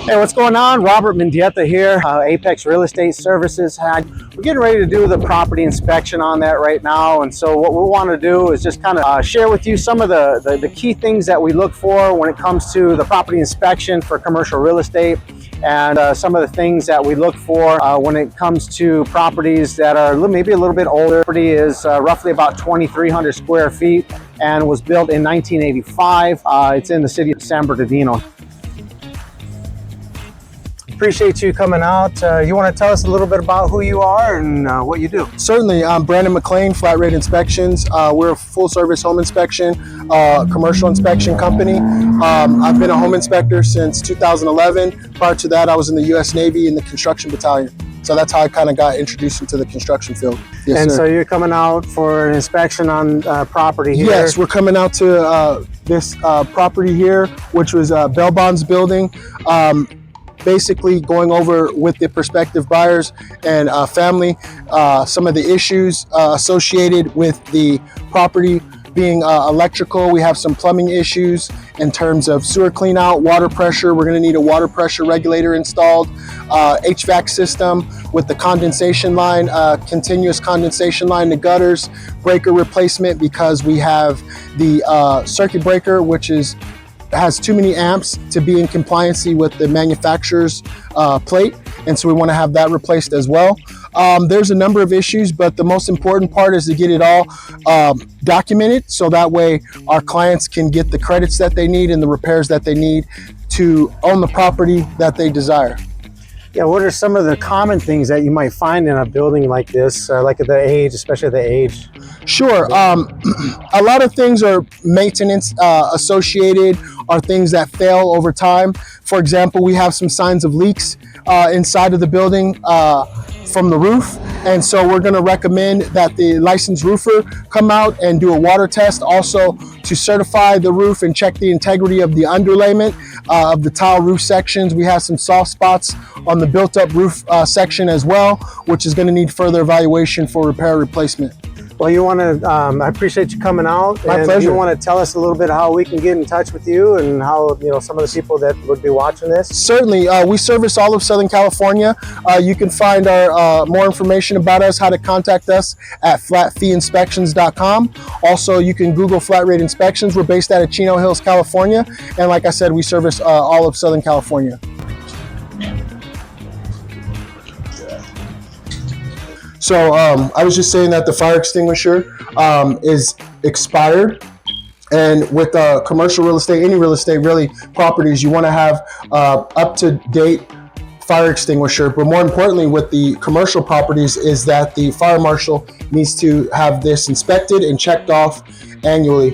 Hey, what's going on? Robert Mendieta here, Apex Real Estate Services. We're getting ready to do the property inspection on that right now. And so what we want to do is just kind of share with you some of the key things that we look for when it comes to the property inspection for commercial real estate. And some of the things that we look for when it comes to properties that are maybe a little bit older. The property is roughly about 2,300 square feet and was built in 1985. It's in the city of San Bernardino. Appreciate you coming out. You want to tell us a little bit about who you are and what you do? Certainly. I'm Brandon McLean, Flat Rate Inspections. We're a full service home inspection, commercial inspection company. I've been a home inspector since 2011. Prior to that, I was in the U.S. Navy in the construction battalion. So that's how I kind of got introduced into the construction field. Yes, and sir. So you're coming out for an inspection on property here? Yes, we're coming out to this property here, which was Bell Bonds building. Basically going over with the prospective buyers and family some of the issues associated with the property being electrical. We have some plumbing issues in terms of sewer clean out, water pressure. We're going to need a water pressure regulator installed, HVAC system with the condensation line, continuous condensation line, the gutters, breaker replacement because we have the circuit breaker, which has too many amps to be in compliancy with the manufacturer's plate, and so we want to have that replaced as well. There's a number of issues, but the most important part is to get it all documented so that way our clients can get the credits that they need and the repairs that they need to own the property that they desire. Yeah, what are some of the common things that you might find in a building like this, like at the age, especially the age? Sure. A lot of things are maintenance associated, are things that fail over time. For example, we have some signs of leaks inside of the building from the roof. And so we're going to recommend that the licensed roofer come out and do a water test, also to certify the roof and check the integrity of the underlayment of the tile roof sections. We have some soft spots on the built up roof section as well, which is going to need further evaluation for repair replacement. Well, you want to, I appreciate you coming out. My pleasure. You want to tell us a little bit how we can get in touch with you and how, some of the people that would be watching this? Certainly. We service all of Southern California. You can find our more information about us, how to contact us at flatfeeinspections.com. Also, you can Google Flat Rate Inspections. We're based out of Chino Hills, California. And like I said, we service all of Southern California. So I was just saying that the fire extinguisher is expired, and with commercial real estate, any real estate really properties, you want to have up-to-date fire extinguisher. But more importantly, with the commercial properties, is that the fire marshal needs to have this inspected and checked off annually.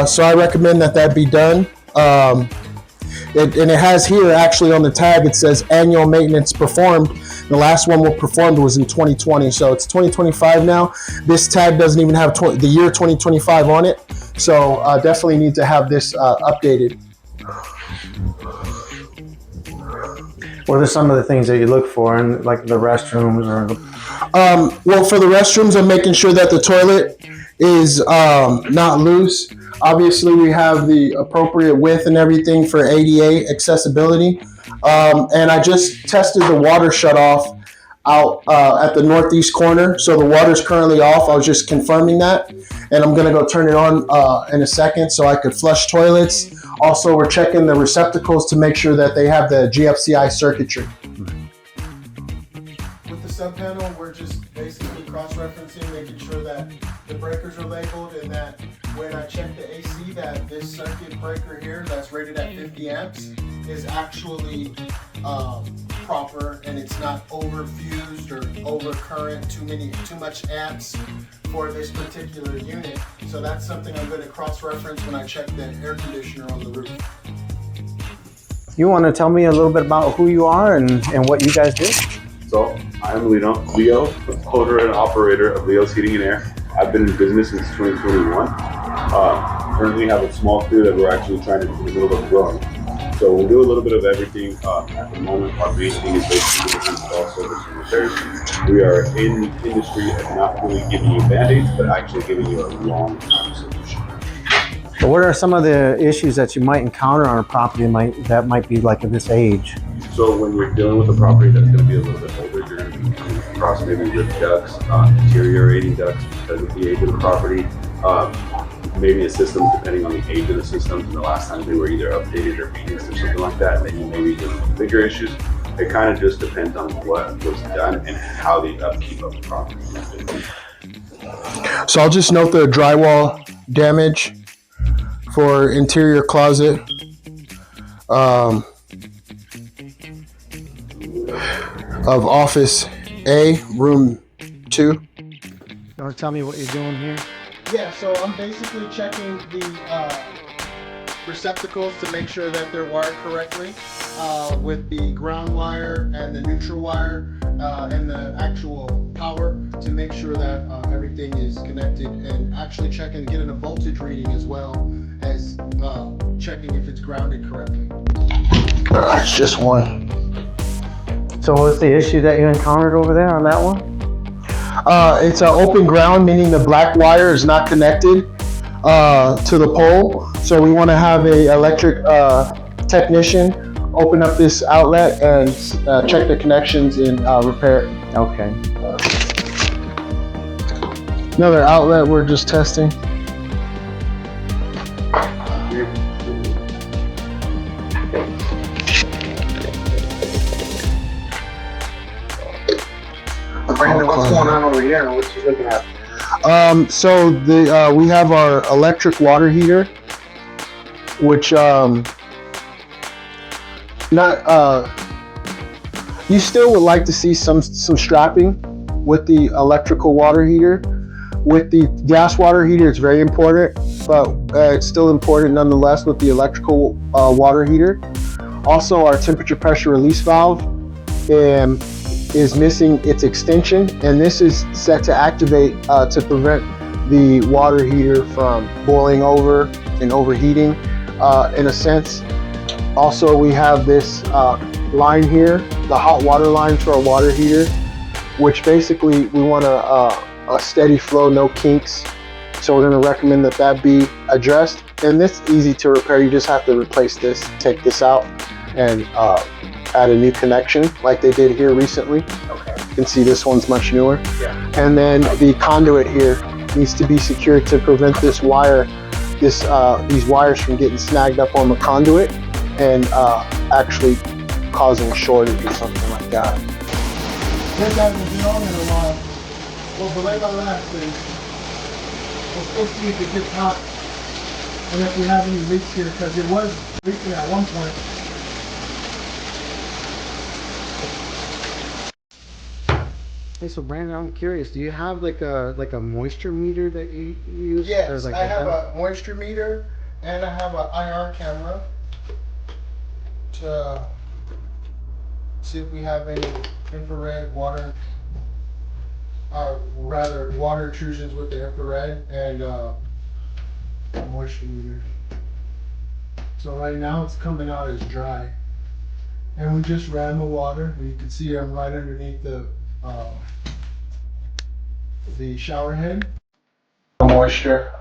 So I recommend that be done. And it has here actually on the tag, it says annual maintenance performed. The last one we performed was in 2020, so it's 2025 now. This tag doesn't even have the year 2025 on it, so definitely need to have this updated. What are some of the things that you look for in like the restrooms or? Well, for the restrooms, I'm making sure that the toilet is not loose. Obviously, we have the appropriate width and everything for ADA accessibility. And I just tested the water shutoff out at the northeast corner. So the water's currently off. I was just confirming that. And I'm going to go turn it on in a second so I could flush toilets. Also, we're checking the receptacles to make sure that they have the GFCI circuitry. With the sub panel, we're just basically cross-referencing, making sure that the breakers are labeled and that when I check the AC, that this circuit breaker here that's rated at 50 amps is actually proper and it's not overfused or overcurrent, too much amps for this particular unit. So that's something I'm going to cross-reference when I check the air conditioner on the roof. You want to tell me a little bit about who you are and what you guys do? So I'm Leo, owner and operator of Leo's Heating and Air. I've been in business since 2021. Currently have a small crew that we're actually trying to do a little bit of growing. So we'll do a little bit of everything. At the moment, our main thing is basically install service and repairs. We are in the industry of not really giving you band-aids, but actually giving you a long-term solution. So what are some of the issues that you might encounter on a property that might be like of this age? So when you're dealing with a property that's going to be a little bit older, you're going to be coming across maybe ripped ducts, deteriorating ducts because of the age of the property. Maybe the systems, depending on the age of the systems and the last time they were either updated or maintenance or something like that, then you maybe get bigger issues. It kind of just depends on what was done and how the upkeep of the property is. So I'll just note the drywall damage for interior closet. Of office A, room 2. You want to tell me what you're doing here? Yeah, so I'm basically checking the receptacles to make sure that they're wired correctly with the ground wire and the neutral wire and the actual power to make sure that everything is connected, and actually checking, getting a voltage reading as well as checking if it's grounded correctly. It's just one. So what's the issue that you encountered over there on that one? It's an open ground, meaning the black wire is not connected to the pole. So we want to have a electric technician open up this outlet and check the connections and repair it. Okay. Another outlet we're just testing. Brandon, what's going on over here? What you looking at? So we have our electric water heater, which you still would like to see some strapping with the electrical water heater. With the gas water heater, it's very important, but it's still important nonetheless with the electrical water heater. Also, our temperature pressure release valve is missing its extension, and this is set to activate to prevent the water heater from boiling over and overheating in a sense. Also, we have this line here, the hot water line to our water heater, which basically we want a steady flow, no kinks. So we're going to recommend that be addressed, and this is easy to repair. You just have to replace this, take this out, and add a new connection like they did here recently. Okay. You can see this one's much newer. Yeah. And then the conduit here needs to be secured to prevent this wire, these wires from getting snagged up on the conduit and actually causing a shortage or something like that. This hasn't been on in a while. Well, belay my last thing. We'll still see if it gets hot and if we have any leaks here, because it was leaking at one point. Hey, so Brandon, I'm curious. Do you have like a moisture meter that you use? Yes, like I have a moisture meter and I have an IR camera to see if we have any infrared water, rather water intrusions with the infrared and moisture meter. So right now it's coming out as dry, and we just ran the water, and you can see I'm right underneath the shower head. Moisture,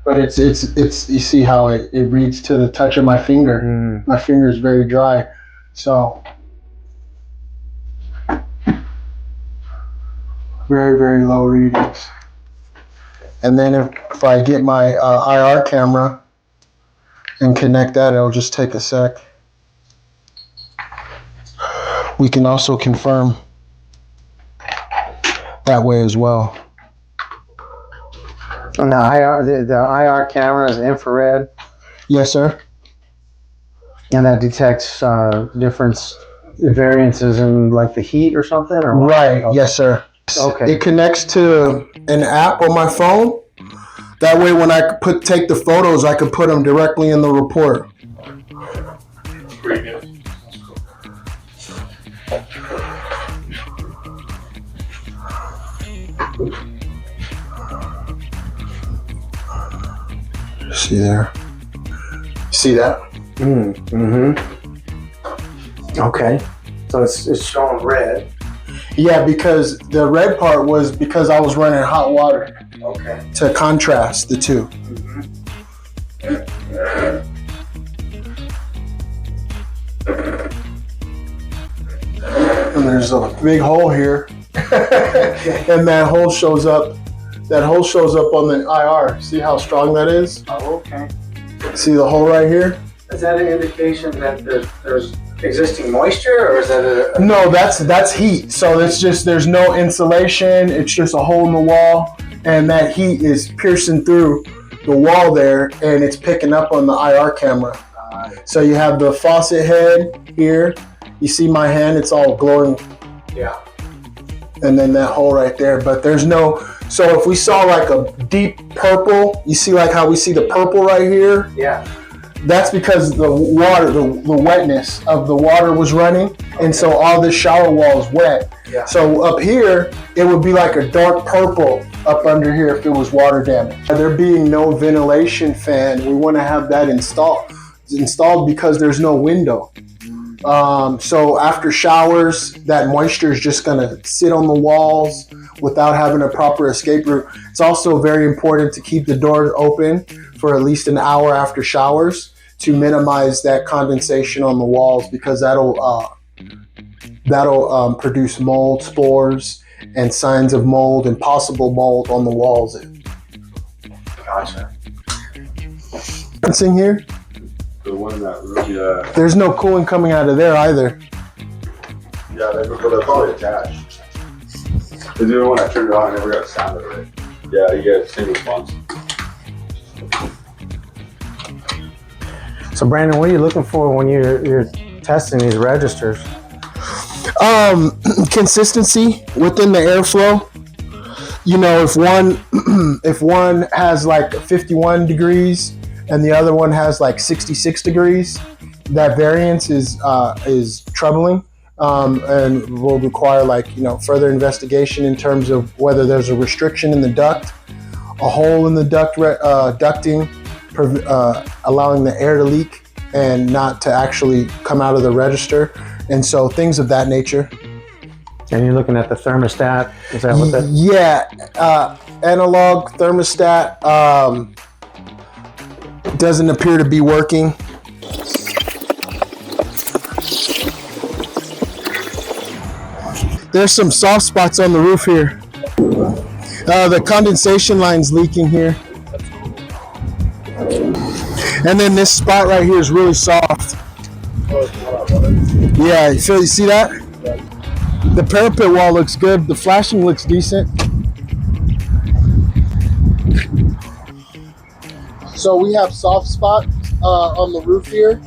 but it's you see how it reads to the touch of my finger. My finger is very dry, so very low readings. And then if I get my IR camera and connect that, it'll just take a sec. We can also confirm that way as well. And the IR camera is infrared, Yes, sir. and that detects different variances in like the heat or something, or what? Right. Yes, sir. Okay. It connects to an app on my phone. That way, when I take the photos, I can put them directly in the report. Pretty good. See there? See that? Okay. So it's showing red. Yeah, because the red part was because I was running hot water Okay. to contrast the two. there's a big hole here, and that hole shows up. That hole shows up on the IR. See how strong that is? Oh, okay. See the hole right here? Is that an indication that there's existing moisture, or is that a... No, that's heat. So it's just, there's no insulation. It's just a hole in the wall, and that heat is piercing through the wall there, and it's picking up on the IR camera. So you have the faucet head here. You see my hand, it's all glowing. Yeah. And then that hole right there, but there's no, so if we saw like a deep purple, you see like how we see the purple right here? Yeah. That's because the water, the wetness of the water was running, and so all the shower wall is wet. Yeah. So up here, it would be like a dark purple up under here if it was water damage. There being no ventilation fan, we want to have that installed because there's no window. So after showers, that moisture is just gonna sit on the walls without having a proper escape route. It's also very important to keep the doors open for at least an hour after showers to minimize that condensation on the walls, because that'll produce mold spores and signs of mold and possible mold on the walls. Gotcha. What's in here? The one in that room, yeah. There's no cooling coming out of there either. Yeah, they're probably attached. Because even when I turned it on, I never got sound of it. Yeah, you get the same response. So Brandon, what are you looking for when you're testing these registers? Consistency within the airflow. You know, if one has like 51 degrees and the other one has like 66 degrees, that variance is troubling, and will require further investigation in terms of whether there's a restriction in the duct, a hole in the ducting, allowing the air to leak and not to actually come out of the register, and so things of that nature. And you're looking at the thermostat. Is that what that? Yeah, analog thermostat doesn't appear to be working. There's some soft spots on the roof here. The condensation line's leaking here. And then this spot right here is really soft. Yeah, you see that? The parapet wall looks good. The flashing looks decent. So we have soft spots on the roof here,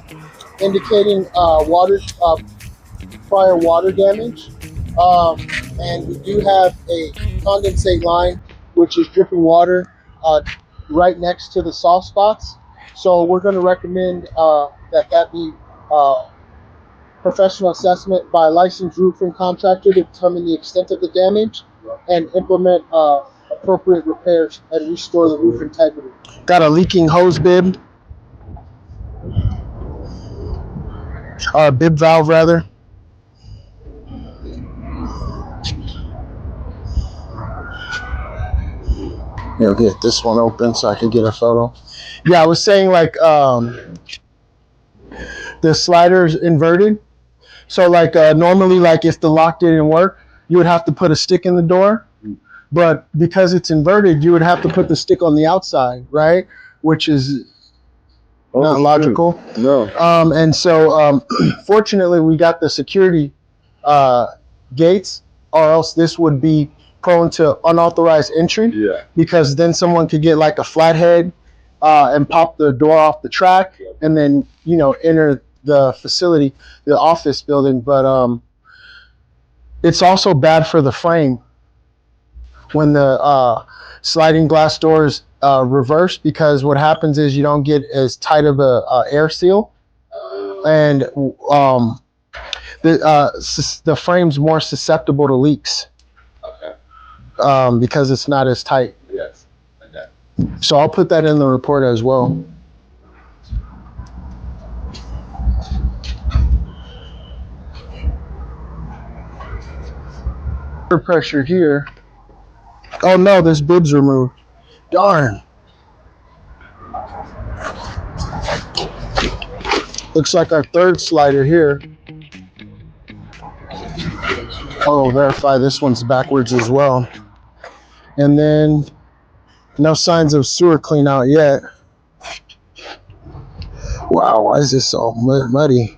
indicating prior water damage. And we do have a condensate line, which is dripping water right next to the soft spots. So we're going to recommend that be professional assessment by a licensed roofing contractor to determine the extent of the damage and implement appropriate repairs and restore the roof integrity. Got a leaking hose bib, bib valve rather. Here, get this one open so I can get a photo. Yeah, I was saying the slider's inverted. So normally if the lock didn't work, you would have to put a stick in the door. But because it's inverted, you would have to put the stick on the outside, right? Which is not logical. True. No. And so fortunately we got the security gates, or else this would be prone to unauthorized entry. Yeah. Because then someone could get a flathead and pop the door off the track, and then enter the facility, the office building. But it's also bad for the frame when the sliding glass door is reversed, because what happens is you don't get as tight of a air seal, and the frame's more susceptible to leaks. Okay. Because it's not as tight. Yes. Okay. So I'll put that in the report as well. Pressure here. Oh no, this bib's removed. Darn. Looks like our third slider here. I'll verify this one's backwards as well. And then no signs of sewer clean out yet. Wow, why is this so muddy?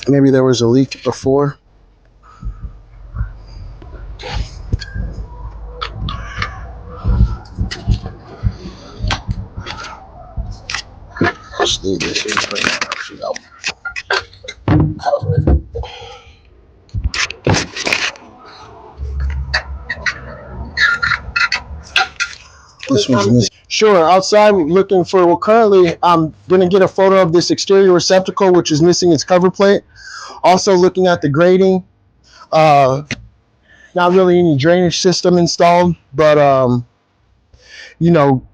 Maybe there was a leak before. Just leave this here for now. This one's missing. Sure, outside looking for, well, currently I'm going to get a photo of this exterior receptacle, which is missing its cover plate. Also looking at the grading. Not really any drainage system installed, but, you know,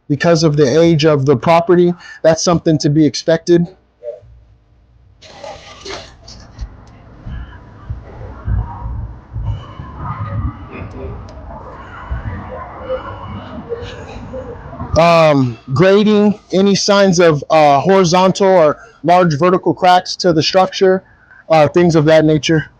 because of the age of the property, that's something to be expected. Grading, any signs of horizontal or large vertical cracks to the structure, things of that nature.